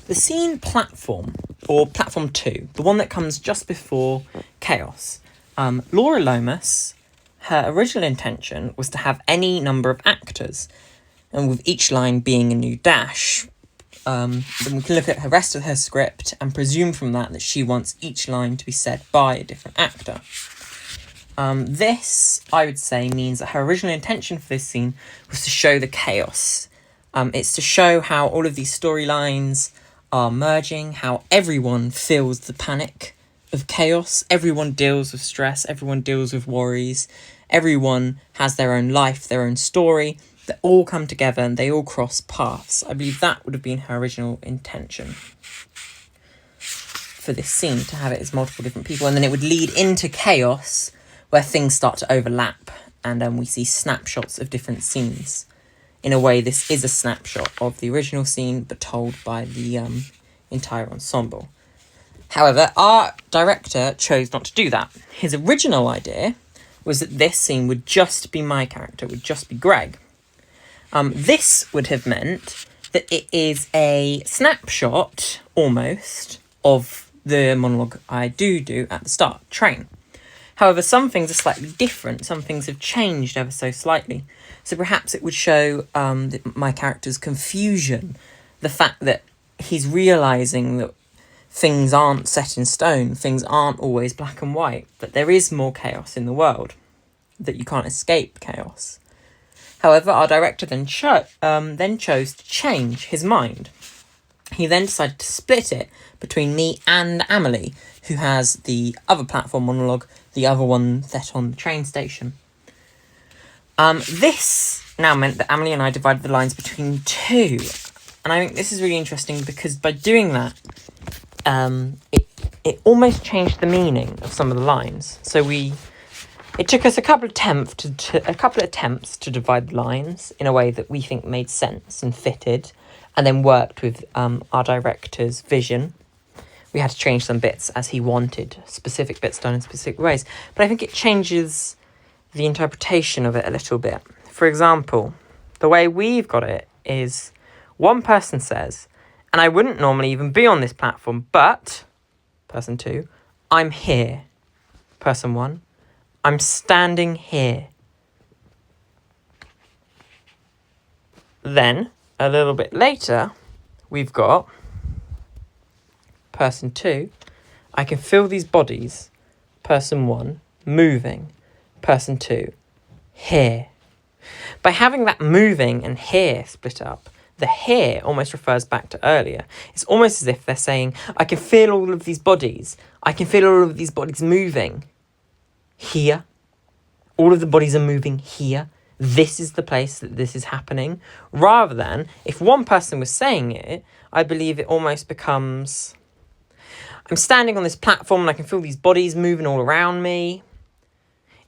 The scene platform, or platform 2, the one that comes just before Chaos. Laura Lomas, her original intention was to have any number of actors, and with each line being a new dash, then we can look at the rest of her script and presume from that she wants each line to be said by a different actor. This, I would say, means that her original intention for this scene was to show the chaos. It's to show how all of these storylines are merging, how everyone feels the panic of chaos, everyone deals with stress, everyone deals with worries, everyone has their own life, their own story, that all come together and they all cross paths. I believe that would have been her original intention for this scene, to have it as multiple different people, and then it would lead into chaos where things start to overlap and we see snapshots of different scenes. In a way, this is a snapshot of the original scene, but told by the entire ensemble. However, our director chose not to do that. His original idea was that this scene would just be my character, would just be Greg. This would have meant that it is a snapshot, almost, of the monologue I do at the start, Train. However, some things are slightly different. Some things have changed ever so slightly. So perhaps it would show my character's confusion, the fact that he's realising that things aren't set in stone, things aren't always black and white, that there is more chaos in the world, that you can't escape chaos. However, our director then chose to change his mind. He then decided to split it between me and Amelie, who has the other platform monologue, the other one set on the train station. This now meant that Amelie and I divided the lines between two. And I think this is really interesting because by doing that, it almost changed the meaning of some of the lines. So it took us a couple of attempts to divide the lines in a way that we think made sense and fitted, and then worked with our director's vision. We had to change some bits as he wanted, specific bits done in specific ways. But I think it changes the interpretation of it a little bit. For example, the way we've got it is one person says, and I wouldn't normally even be on this platform, but, person 2, I'm here. Person 1, I'm standing here. Then, a little bit later, we've got person 2, I can feel these bodies. Person 1, moving. Person 2, here. By having that moving and here split up, the here almost refers back to earlier. It's almost as if they're saying, I can feel all of these bodies. I can feel all of these bodies moving. Here. All of the bodies are moving here. This is the place that this is happening. Rather than, if one person was saying it, I believe it almost becomes, I'm standing on this platform and I can feel these bodies moving all around me.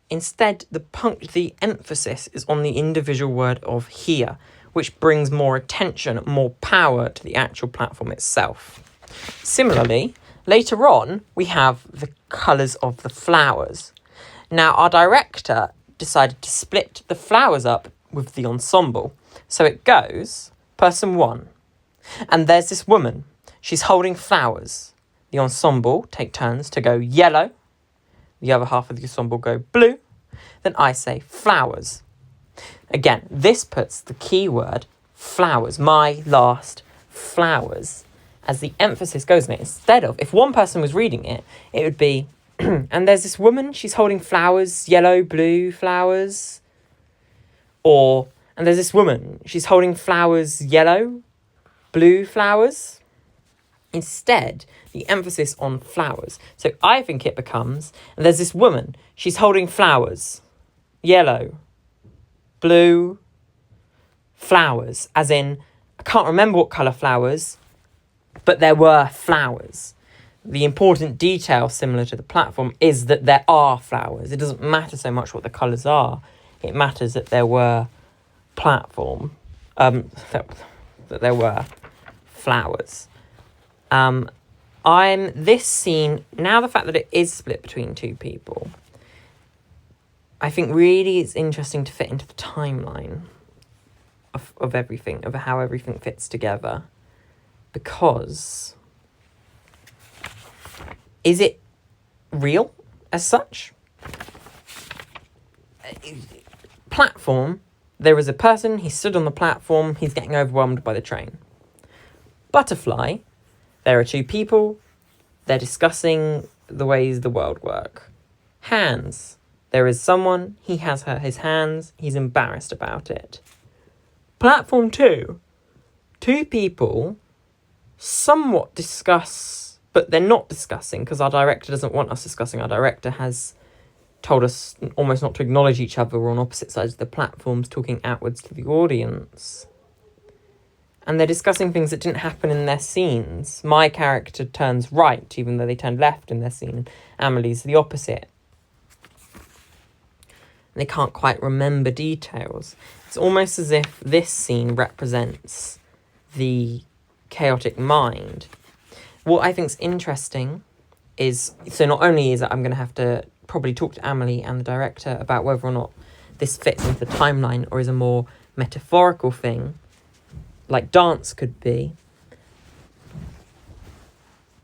Instead, the emphasis is on the individual word of here, which brings more attention, more power to the actual platform itself. Similarly, later on, we have the colours of the flowers. Now, our director decided to split the flowers up with the ensemble. So it goes, person 1, and there's this woman. She's holding flowers. The ensemble take turns to go yellow. The other half of the ensemble go blue. Then I say flowers. Again, this puts the key word flowers, my last flowers, as the emphasis goes in it. Instead of, if one person was reading it, it would be, and there's this woman, she's holding flowers, yellow, blue flowers. Or, and there's this woman, she's holding flowers, yellow, blue flowers. Instead, the emphasis on flowers. So I think it becomes, and there's this woman, she's holding flowers, yellow, blue, flowers. As in, I can't remember what colour flowers, but there were flowers. The important detail, similar to the platform, is that there are flowers. It doesn't matter so much what the colours are. It matters that there were that there were flowers. This scene, now the fact that it is split between two people, I think really it's interesting to fit into the timeline of everything, of how everything fits together. because is it real as such? Platform, there is a person, he stood on the platform, he's getting overwhelmed by the train. Butterfly, there are two people, they're discussing the ways the world work. Hands, there is someone, he has his hands, he's embarrassed about it. Platform 2, two people somewhat discuss, but they're not discussing because our director doesn't want us discussing. Our director has told us almost not to acknowledge each other. We're on opposite sides of the platforms talking outwards to the audience. And they're discussing things that didn't happen in their scenes. My character turns right, even though they turned left in their scene. Amelie's the opposite. They can't quite remember details. It's almost as if this scene represents the chaotic mind. What I think's interesting is, so not only is that I'm going to have to probably talk to Amelie and the director about whether or not this fits into the timeline or is a more metaphorical thing, like dance could be.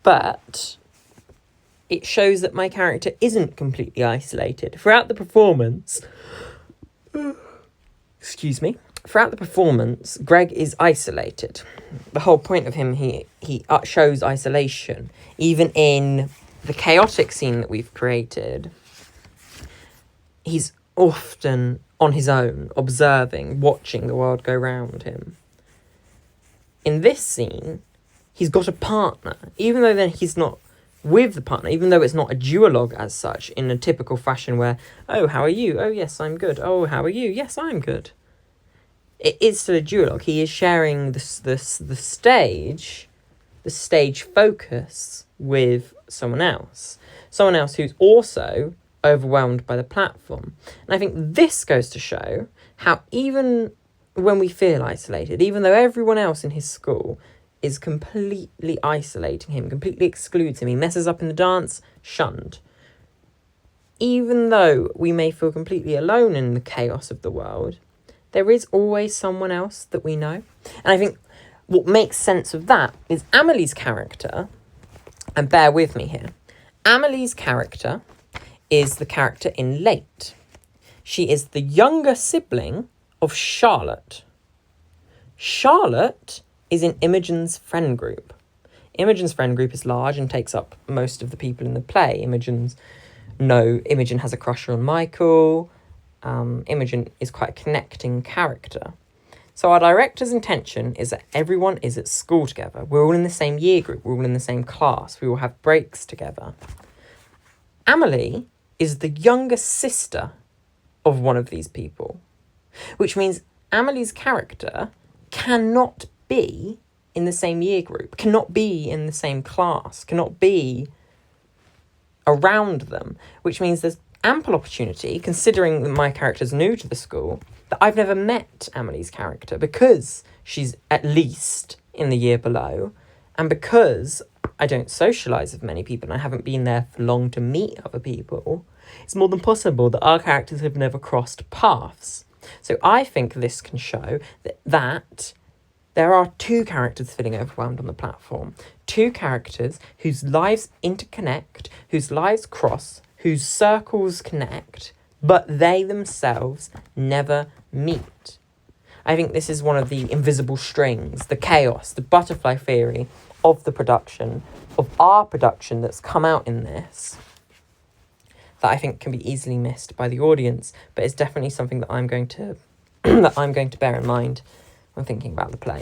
But it shows that my character isn't completely isolated. Throughout the performance, throughout the performance, Greg is isolated. The whole point of him, he shows isolation. Even in the chaotic scene that we've created, he's often on his own, observing, watching the world go round him. In this scene, he's got a partner, even though then he's not with the partner, even though it's not a duologue as such, in a typical fashion where, oh, how are you? Oh, yes, I'm good. Oh, how are you? Yes, I'm good. It is still a duologue. He is sharing the stage focus with someone else who's also overwhelmed by the platform. And I think this goes to show how even when we feel isolated, even though everyone else in his school is completely isolating him, completely excludes him, he messes up in the dance, shunned. Even though we may feel completely alone in the chaos of the world, there is always someone else that we know. And I think what makes sense of that is Amelie's character, and bear with me here, Amelie's character is the character in Late. She is the younger sibling of Charlotte. Charlotte is in Imogen's friend group. Imogen's friend group is large and takes up most of the people in the play. Imogen has a crush on Michael. Imogen is quite a connecting character. So our director's intention is that everyone is at school together. We're all in the same year group. We're all in the same class. We all have breaks together. Amelie is the younger sister of one of these people, which means Amelie's character cannot be in the same year group, cannot be in the same class, cannot be around them, which means there's ample opportunity, considering that my character's new to the school, that I've never met Amelie's character because she's at least in the year below, and because I don't socialise with many people and I haven't been there for long to meet other people, it's more than possible that our characters have never crossed paths. So I think this can show that there are two characters feeling overwhelmed on the platform. Two characters whose lives interconnect, whose lives cross, whose circles connect, but they themselves never meet. I think this is one of the invisible strings, the chaos, the butterfly theory of the production, of our production that's come out in this, that I think can be easily missed by the audience, but it's definitely something that I'm going to that I'm going to bear in mind when thinking about the play.